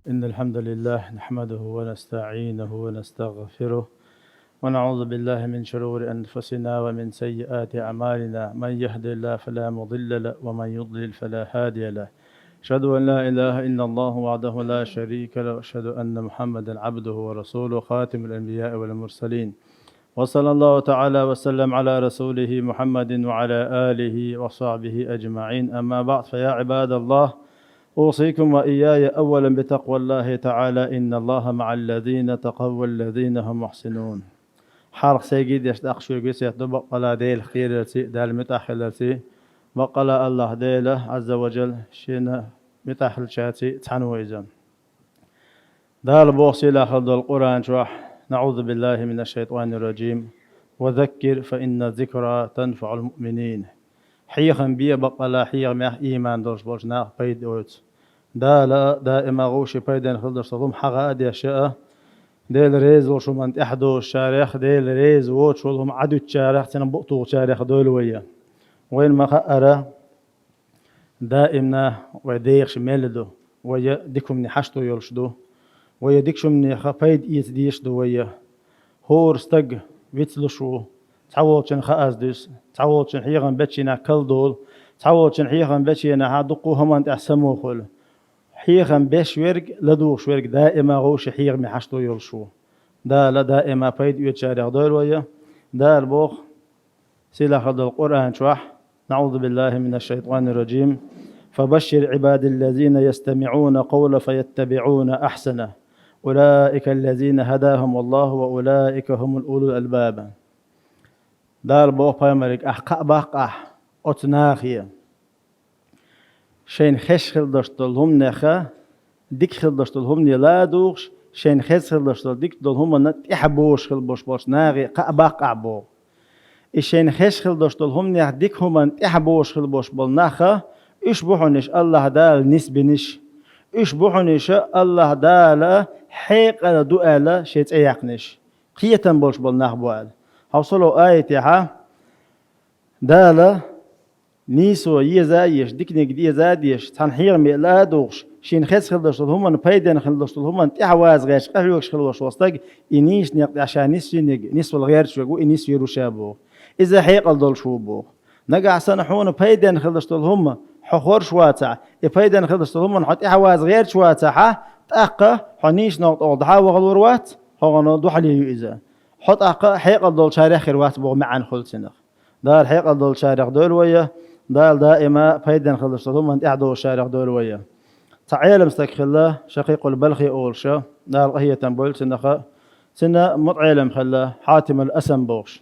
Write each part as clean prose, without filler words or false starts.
إن الحمد لله نحمده ونستعينه ونستغفره ونعوذ بالله من شرور أنفسنا ومن سيئات أعمالنا من يهد الله فلا مضل له ومن يضلل فلا هادي له أشهد أن لا إله إلا الله وحده لا شريك له وأشهد أن محمدا عبده ورسوله خاتم الأنبياء والمرسلين وصلى الله تعالى وسلم على رسوله محمد وعلى آله وصحبه أجمعين. أما بعد، فيا عباد الله، أوصيكم وإياي أولا بتقوى الله تعالى، إن الله مع الذين تقوا والذين هم محسنون. حرق سيجد يشتاق شوقس يتبق على ديل خيرتي دال متأخلتي وقال الله ديله عز وجل شين متأخل شاتي تحنويزا دال بوصي لأخذ القرآن شرح. نعوذ بالله من الشيطان الرجيم. وذكر فإن الذكرى تنفع المؤمنين. حيخا بيه بقلا حيخ ميح إيمان درش بولش ناق بيد أوت دالا دائما غوشي بيدن خلدر صدوم حقا أدي أشياء ديل ريز وشو من احدو الشارخ ديل ريز وشو لهم عدو الشارخ تنبقطو الشارخ دول وين ما خأرا دائما وديخش ميلدو ويديكم نحشتو يلشدو ويديكشم نخفيد إيت ديشدو ويا هور استق ويتلشو تعوضشن خأزدس تعوضشن حيغن بتشينا كل دول تعوضشن حيغن بتشينا هادقو همان تحسمو خل حيغن بش ورق لدوش ورق دائما غوش حيغ محشتو يلشو دا لا دائما فايد يتشارع دول ويا دا البوخ سيلا خد القرآن شوح. نعوذ بالله من الشيطان الرجيم. فبشر عباد الذين يستمعون قول فيتبعون أحسنه أولئك الذين هداهم الله وأولئك هم الأولو الألباب. دار بوخ بايمريك أحقا باقا أتناخيا شين خش خلدشتلهم نخا ديك خلدشتلهم نلا دوغش شين خش خلدشتل ديك دلهم نت إحبوش خلبوش بوش ناغي قباقع بو الشين خش خلدشتلهم نخ ديك هم إحبوش خلبوش بول نخا إشبحنش الله دال نسبنش إشبحنش الله دال حيق دؤال شيت أيقنش قيتا بوش بول نخ بوال حوصلوا آية دالا نيسو يزايش ديكنيك دي زاديش تنحير ميلا دوغش شين خيس خلدشتل هما نبايدن خلدشتل هما نتحواز غيش قهوكش خلوش وستاق إنيش نيق عشان نسو الغير شوقو إنيس يروشابو إذا حيقل دول شوبو نقع سنحون بايدن خلدشتل هما حخور شواتع بايدن خلدشتل هما نحط إحواز غير شواتع تأقى حنيش نقط أوضحا وغلوروات هغنو دوحليو إذا حط أقا حيقل دول شارع خيروات بو معن خلصنخ دار حيقل دول شارع دول ويا دار دائما فايدن خلصتهم أنت أعدو شارع دول ويا تعيل مستكخلا شقيق البلخي أولشا دار هي تنبول سنخا سنة مطعيلم خلا حاتم الأسم بوش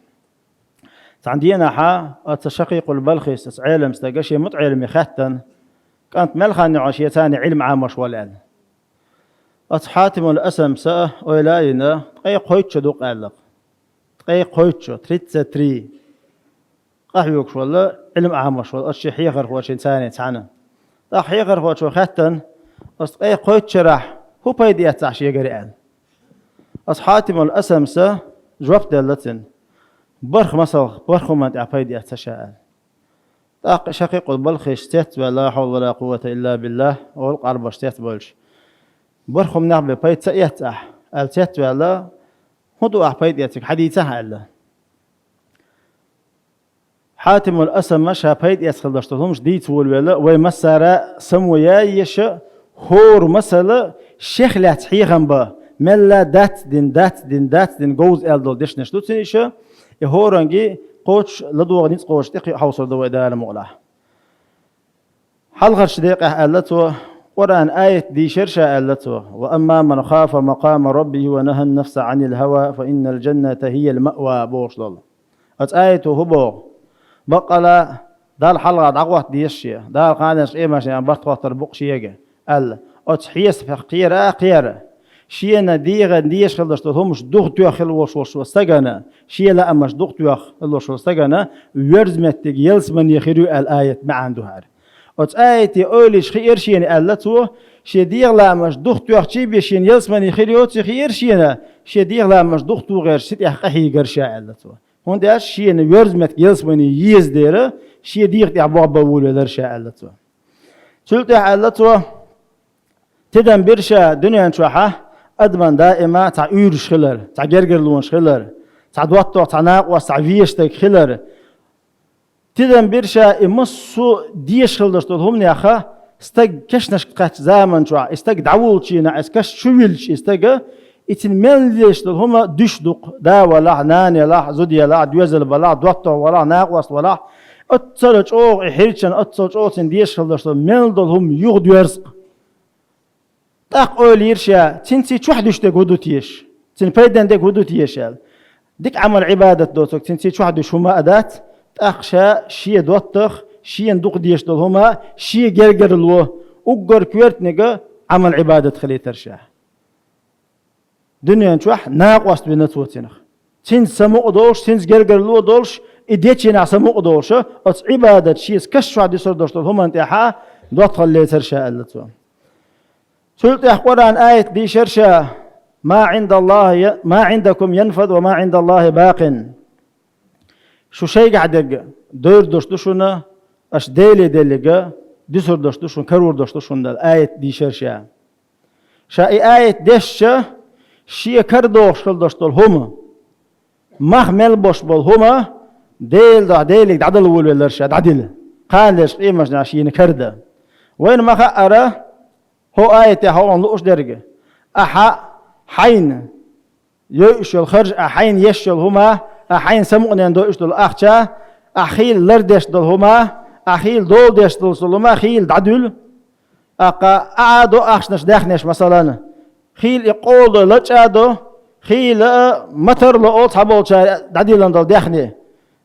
تعندينا حا أتشقيق البلخي تعيل مستقشي مطعيلم يختن كانت ملخا نعشية ثاني علم عامش والآن حاتم الأسم سأ ويلاينا تقي قويتشو دوق أعلق تقي قويتشو تريتسا تري قحيوكش ولا علم عامش ولا أشي حيغر هو شي ثاني تعنا حيغر هو شو ختن أستقي قويتشو راح هو بايدي أتعشي يقرئان حاتم الأسم سأ جواب دلتن برخ مثلا برخ ما تعبايدي أتشاء شقيق البلخي اشتت ولا حول ولا قوة إلا بالله والقرب اشتت بولش برخم نعم بيت سيتح التت ولا هدو أحبيت يتك حديثها إلا حاتم الأسم مش هبيت يسخلشتهم جديد ولا ومسرة سمويا يش هور مثلا شيخ لا تحيغن با ملا دات دين جوز ألدول ديش نشتو تنيشة يهورنجي قوش لدو غنيت قوش تقي حوصل دو إدارة مغلاه حلقة شديقة ألتو قرآن آية دي شرشة ألته وأما من خاف مقام ربه ونهى النفس عن الهوى فإن الجنة هي المأوى بوش لله آيته هبو بقلا دال حلقة دعوة ديشية دال قانش إيه ماشي برتوة تربق شيئا ألا أتحيس في قيرة شيئا ديش خلدشتو همش دوغ تيوخل وش وستغانا شيئا لا أمش دوغ تيوخل وش وستغانا ويرزمتك يلسمن يخيرو الآية ما عنده هار آيتي أوليش خير شين ألتو شدير لا مش دختو أختي بيشين يلسمني خيريوت خير شينا شدير لا مش دختو غير شت أخي غير شاء ألتو هون ده شين يرزمت يلسمني يزديره شدير تعبوا بقول غير شاء ألتو شلت ألتو تدن برشا دنيا نشوحة أدمن دائما تاع يورش خلر تاع جرجرلون خلر تاع دوتو تاع ناقوس تاع فيشتك خلر تدن برشا إمسو ديش خلدشتول هم نياخا استق كشنش قات زمن شو استق دعولشينا اسكش شويلش استق إتن مليش هم دشدق دا ولا ناني لا زوديا لا دوزل ولا دوتو ولا ناقوس ولا أتصلش أو إحرشن أتصلش أو تن ديش خلدشتول ملدل هم يغد يرزق تاق أوليرشا تنسي شوحدش تقودوتيش تن بيدن تقودوتيش ديك عمل عبادة دوتك تنسي شوحدش هما أدات تاقشا شي دوتخ شي ندوق ديش دول هما شي جرجر لو أقر كويرت نجا عمل عبادة خلي ترشا دنيا نشوح ناقوس بنتوتينخ تنس سمو دولش تنس جرجر لو دولش إديتشنا سمو دولش أت عبادة شي كش وعد يصير دولش دول هما انتحا دوت خلي ترشا اللتو سلت القرآن آية دي شرشة ما عند الله ما عندكم ينفذ وما عند الله باق شو شيء قاعد دور دوشنا اش ديلي دسر دوشتوشون كرور دوشتوشون الآية دي شرشة شاي آية دشة شيء كردوش خل دوشتول هما مخمل بوش بول هما ديل عدل ولرشة عدل قالش قيمة ناشين كرده وين ما خأره هو آية هو نلقش درجة أحا حين يشل خرج أحين يشل هما أحين سمعنا دو يشل أخشى أخيل لردش دل هما أخيل دول دش دل سلما أخيل عدل أقا أعدو أخشنش داخنش مثلا خيل يقول دو لجادو خيل متر لأول حبول شا عدل دل داخني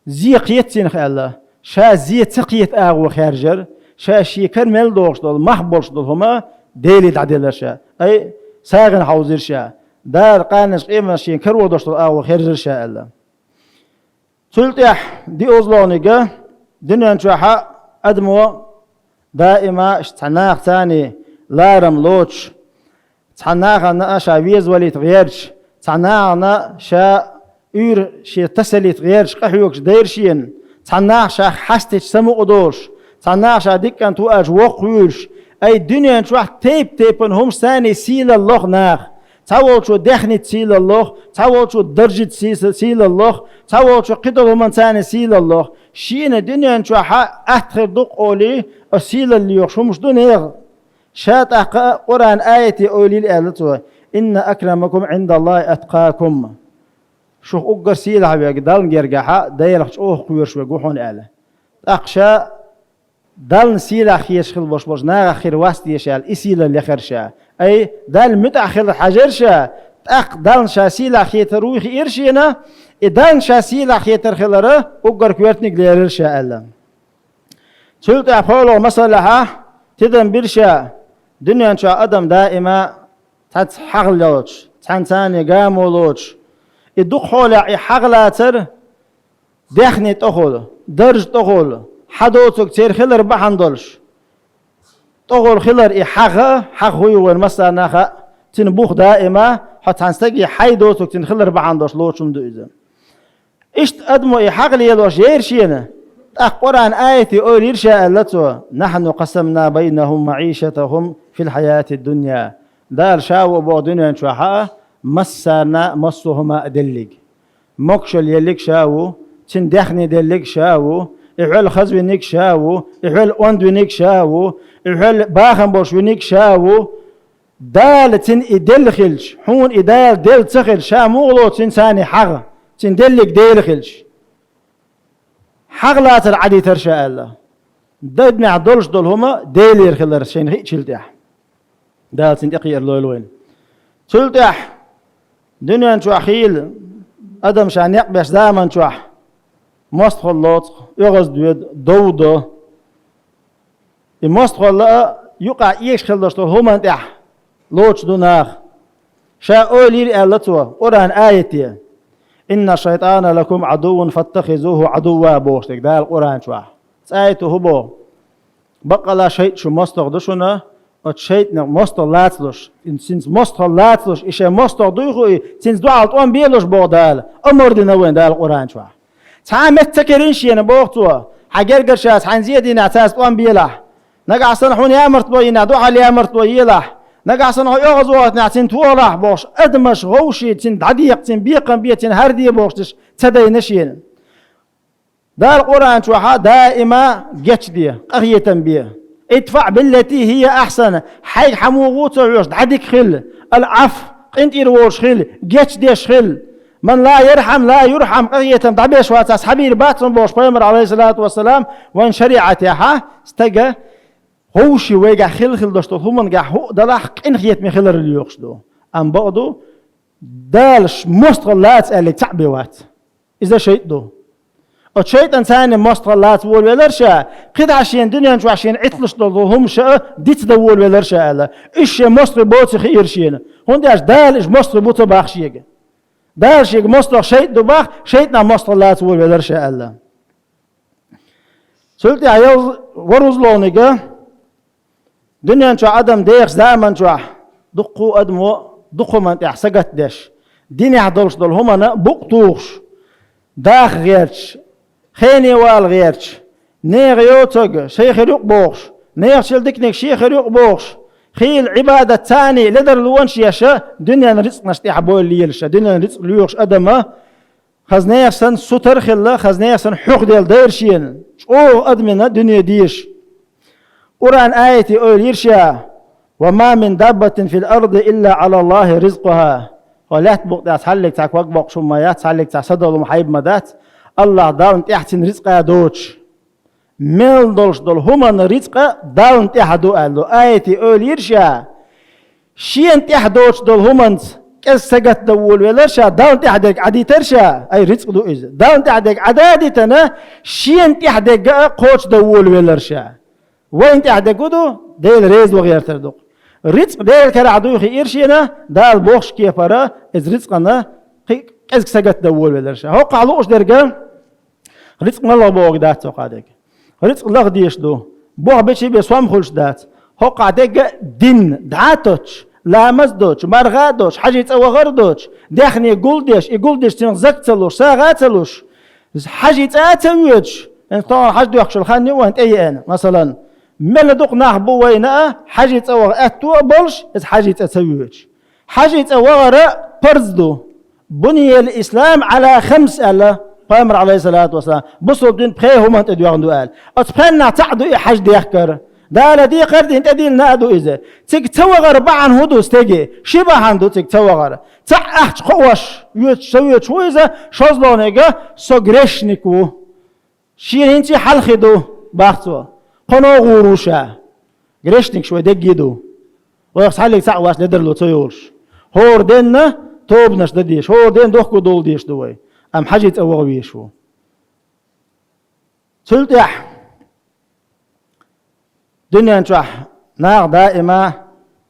زي قيتين خيال شا زي تقيت أغو خارجر شا شي كرمل دوش دل محبولش دل هما ديلي تعديلرشا أي ساغن حوزيرشا دار قانش قيمة شين كرو دوشتو أو خيرجرشا ألا سلطيح دي أوزلونيقا دنيا نشوحا أدمو دائما اشتعناق ثاني لارم لوتش تعناق شا ويز ولي تغيرش تعناق شا يور شي تسلي تغيرش قحيوكش ديرشين تعناق شا حستش سمو قدوش تعناق شا ديكان تواج وقويرش أي الدنيا نشوح تيبن هم ثاني سيل الله ناخ تعول شو دخنت سيل الله تعول شو درجة سيل الله تعول شو قدر من ثاني سيل الله شين الدنيا نشوح أحتر دق أولي السيل اللي يخشو مش دنيا شات قرآن آية أولي الآلتوا إن أكرمكم عند الله أتقاكم شو أقر سيل عبيق دال نجرجحا دايرخش أوه قويرش وقوحون آله أقشى دال سيلا خيش خل boş ناغ خير واست يشال إسيلا اللي خرشا أي دال متأخر حجرشا تأق دال شاسيلا خيتر روح إرشينا إدان شاسيلا خيتر خلره أقر كويرتنك ليرشا ألا سلط أفولو مسألة تدن برشا دنيا نشا أدم دائما تتحغلوش تنساني قامولوش الدق حولع حغلاتر دخني تأخذ درج تأخذ حدوتك تير خلر بحندلش تقول خلر حق هو المسألة ناخا تنبوخ دائما حتى هنستقي حيدوتك تنخلر بحندلش لوشم دو إذا إشت أدمو حق ليلوش يرشينا قرآن آية أول يرشا اللتو نحن قسمنا بينهم معيشتهم في الحياة الدنيا دار شاو بو دنيا نشوحا مسانا مسوهما أدلق مكشل يلك شاو تندخني دلك شاو إحول خزو نيك شاو إحول أوند نيك شاو إحول باخن بوش نيك شاو دالتن إدل خلش حون إدال دل تخل شا مغلو تنساني حغ تندلك دل خلش حغ لا ترعدي ترشا الله دد مع دولش دول هما ديل يرخلر شين هي تشلتح دالتن تقير لوين تشلتح دنيا نشو أخيل أدم شان يقبش دائما نشوح مستخلط يغز دويد دودو المستخلط يقع إيش خلدشتو هما انتح لوش دوناخ شاء أولي ألتوا قرآن آيتي إن الشيطان لكم عدو فاتخذوه عدوا بوشتك ده القرآن شوح آيته هبو بقى لا شيء شو مستخدشنا شيء مستخلاتلوش سنس مستخلاتلوش إيش مستخدوه سنس دعالت أم بيلوش بودال أمر دينا وين ده القرآن شوح تعامل تكرينش يعني بوقتوا حجر قرشات حنزيدين أساس أم بيله نقع صنحون يا مرتبو ينادو على يا مرتبو يله نقعسن هاي أغزوات نعتين توالح باش أدمش غوشي تين دعديق تين بيقن بيتين هردي باش تدي نشين دار القرآن توحى دائما جتش دي قرية بيه ادفع بالتي هي أحسن حي حموغوت ويوش دعديك خل العف انت يروش خل جتش ديش خل من لا يرحم لا يرحم قرية دعبيش واتاس حبير باتن باش بيمر عليه الصلاة والسلام وان شريعتها استجا هوشي ويجا خل دشتو هم نجا هو دلح إن خيت من خلر اللي يخشدو أم بعضو دالش مستغلات اللي تعبيوات إذا شيء دو الشيء إنسان مستغلات وول ولرشة قد عشان دنيا نشو عشان عطلش دو هم شا ديت دول ولرشة ألا إيش مصر بوت خير شين هون داش دالش مصر بوت باخشيج دالش يج مصر شيء دو باخ شيءنا مستغلات وول ولرشة ألا سلتي عيال ورز لونيجا دنيا نشو عدم ديخ زامن شو دقو أدمو دقو من تحسقت دش ديني عدلش دول هما بقطوش داخ غيرش خيني وال غيرش نيغ يوتق شيخ يروق بوش نيغ شلدكنك شيخ يروق بوش خيل عبادة تاني لدر لونش يشا دنيا نرزق نشتي حبول ليلشا دنيا نرزق ليوش أدمه خزنيغ سن ستر خلا خزنيغ سن حق ديال دايرشين شو أدمنا دنيا ديش قرآن آيتي أول يرشا وما من دابة في الأرض إلا على الله رزقها ولا تبقى تحلق تاك وقبق شمايات تحلق تاك صدر ومحيب مدات الله داون تحسن رزقها دوش ميل دولش دول هما رزقها داون تحدو قالو آيتي أول يرشا شين تحدوش دول هما كسجت دول ولرشا داون تحدق عدي ترشا أي رزق دو إذا داون تحدق عدادتنا شين تحدق قوش دول ولرشا وين تحدقودو ديل ريز وغير تردق رزق ديل كرا عدو خيرشينا دال بوخش كيفرا از رزقنا كزك سجت دول ولرشا هو قالوش درجة رزق الله بوغ دات وقادك رزق الله ديش دو بوغ بيشي بيسوام خلش دات هو قادك دين دعاتوش لا مزدوش مرغادوش حاجة وغردوش داخني يقول ديش تنزكتلوش ساغاتلوش حاجة تاتويش انت طبعا حاجة يخش الخاني وانت اي انا مثلا ملا دوق ناخبو وينا حاجة تسوغ اتو بولش از حاجة تسويش حاجة تسوغ برزدو بني الإسلام على 5 ألا قامر عليه الصلاة والسلام بصوا بدين بخيه هم انت ديوغن دوال اتبخينا تعدو اي حاجة ديخكر دالا دي قرد انت ديل نادو إذا تيك توغر بعن هدو استيجي شبه عنده تيك توغر احج قوش يتسوي شويزة شوزلونيجا سوغريشنيكو شير انتي حلخدو باختو قنو غوروشا غريشنيك شوي دقيدو ويخص حلق سعواش لدرلو تيولش هور دينا توبنش دديش هور دين دوخكو دول ديش دوي ام حاجة اوغويشو تلتح دنيا نشوح نار دائما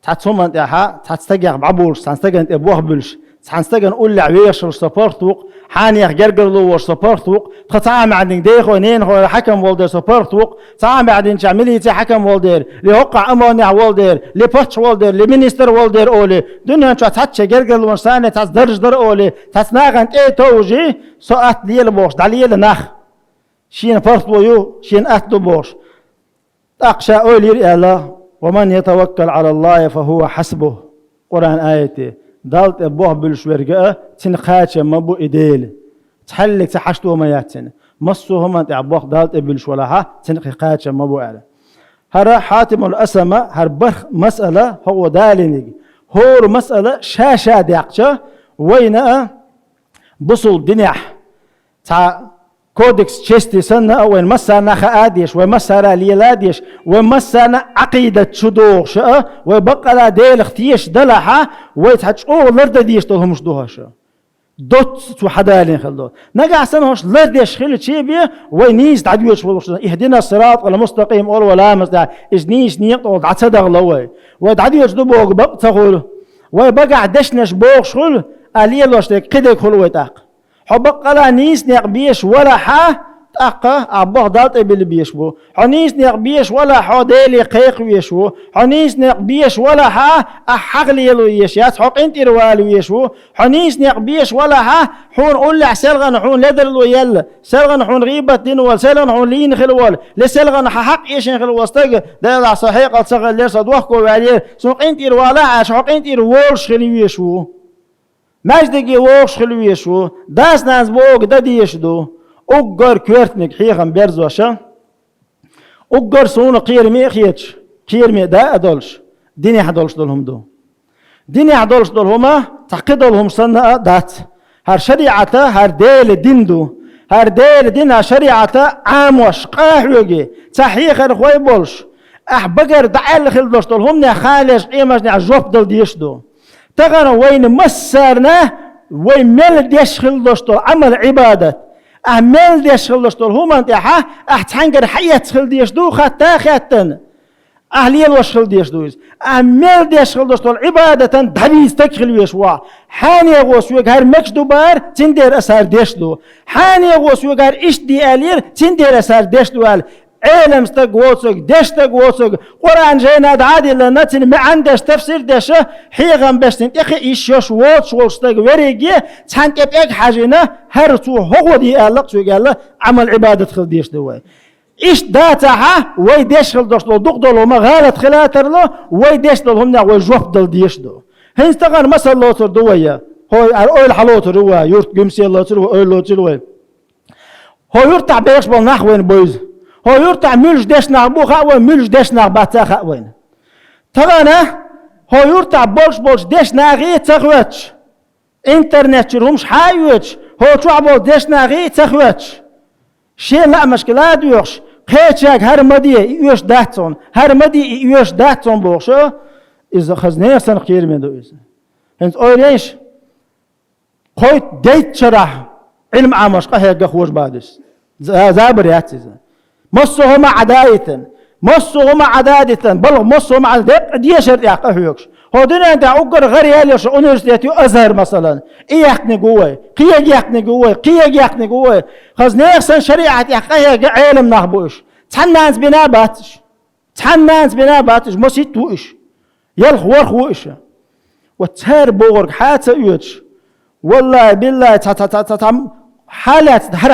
تحتسوم انت احا تحتستقع بعبولش تحتستقع انت ابوه بلش تحتستقع نقول لعويش وشتفرتوق حانيخ جرجرلو وشتفرتوق تقطعام عدن ديخو نين هو حكم والدير سفرتوق تعام عدن شعملي تي حكم والدير لهقع امانع والدير لبطش والدير لمينستر والدير اولي دنيا نشوح تحتش جرجرلو وشتاني تحتدرج در اولي تحتناغ انت ايه توجي سوءات ليل بوش دعليل نخ شين فرطو يو شين اتدو بوش أقشى أولي الله ومن يتوكل على الله فهو حسبه قرآن آيتي دالت أبوه بالشورقة تنخاتش مبو إديل تحلق تحشتو مياتين مصو هما تعبوه دالت بالشولها تنخاتش مبو أعلى هرا حاتم الأسمى هربخ مسألة هو دالينيج هور مسألة شاشة ديقشة وين بصل دنيح كودكس تشستي سنة وين مسانا خاديش وين مسانا ليلاديش وين مسانا عقيدة شدوغ شا ويبقى لا ديل اختيش دلحة ويتحج لرد ديش تلهم شدوها شا دوت تو حدالين خلدو نقع سنهوش لرديش خيل تشيبية وينيس تعديوش اهدنا الصراط ولا مستقيم ولا مستقيم إجنيش نيقض عتصدق لوي ويتعديوش دبوغ بقتغول ويبقى دشنش بوغ شغل أليه لوشتك قدك خلو ويتاق حبق لا نيس نقبيش ولا حا تأقى عبوه دالت إبل بيشبو حنيس نيق بيش ولا حوديلي قيق ويشو حنيس نيق بيش ولا حقلي يلو يشيات حق انت روالو يشو حنيس نيق بيش ولا حون قول سلغن حون لدر لو يلا سلغن حون غيبة دينوال سلغن حون لين خلوال لسلغن حق يشين خلوال استيق دا صحيح قد سغل لير صدوحكو وعليه سوق انت روالا عاش حق انت روالش خلو يشو مجدگی وقش خلویشو دست ناز بوگ دادیش دو اگر کورتنک حیغم برزوشه اگر سون قیرمی خیتش قیرمی دا ادالش دینی حدالش دلهم دو دینی حدالش دلهما تقید دلهم سنة دات هر شریعته هر دیل دین دو هر دیل دین هر شریعته عاموش قاحوگی تحقیق رخوی بولش بقر دعال خلدوش دلهم نه خالش قیمش نه جوب دل دیش دو تغنى وين مسرنا وين مل ديشخل دوستول عمل عبادة مل ديشخل دوستول هم انت تحنقر حياة تخل ديش دو خطا خطن أهليل وشخل ديش دوز مل ديشخل دوستول عبادة دبيز تكخل ويشوا حاني غوسوك هر مكش دوبار تندير أسار ديش دو حاني غوسوك هر إش دي ألير تندير أسار ديش دو أل علم استقوتك دش تقوتك قرآن جينا عادي لنا تن ما عندش تفسير دشه حيغم بس تنتخي إيش واتش وستق وريجي تحنت بيك حاجنا هرتو هو دي ألق شو قال عمل عبادة خل ديش دوي إيش داتها وي ديش خل دوش لو دقدلو ما غلط خلاتر له وي ديش دلهم نا وي جوف دل ديش دو هنستغن مثلا لوتر دويا هو أول حلوتر هو يرت جمسي لوتر وأول لوتر وي هو يرتع بيش بالنحوين بويز هو يرتع ملج ديش نعبو خاوين ملج ديش نعباتا خاوين تغانا هو يرتع بولش ديش ناغي تغوتش انترنت شرهمش حايوتش هو تعبو ديش ناغي تغوتش شيء لا مشكلة ديوش قيتشاك هر مدي يوش داتون هر مدي يوش داتون بوشو إذا خزنية سنقير من دو إذا انت أوليش قويت ديت شرح علم عامش قهية خوش بعدش زابر ياتيزا مصهم عدادة بل مصهم عدادة ديشر يعقهوكش هو دينا انت اقر غير ياليش انورسيتي ازهر مثلا ايحكني قوي قيق يحكني قوي خزني احسن شريعة يحقهي علم نحبوش تحنانس بنا باتش مسيت توش يلخور خوش وتهر بورك حاتة يوتش والله بالله حالات هر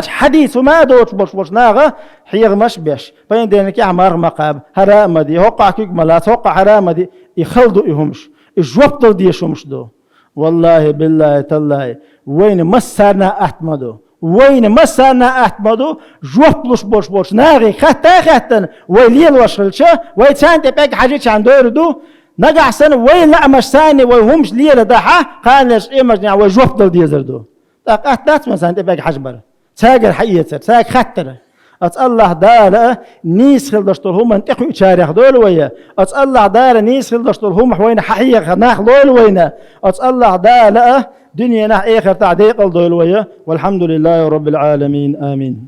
حديث وما دوت بوش ناغه حيغ مش بيش بين دينك عمار مقاب هرامدي هوقع كيك ملات هوقع هرامدي يخلدوا يهمش الجوبطل ديشمش دو والله بالله تالله وين مسرنا احمدو جوبطلش بوش ناغي خطن ويليل وشلشه ويتانت بيك حاجه عن دو نقع سنه وين لا مش ثاني ويهمش ليله دحا قالش ايمجنا وجوبطل ديزردو تقطعت مثلا تبقى حجبر تاجر حيتر تاج خطر الله دار نيس خل دشتر هم انتخوا تاريخ دول ويا الله دار نيس خل دشتر هم وين حقيقة ناخ دول وينا الله دار دنيا ناخ آخر تعديق دول ويا والحمد لله رب العالمين آمين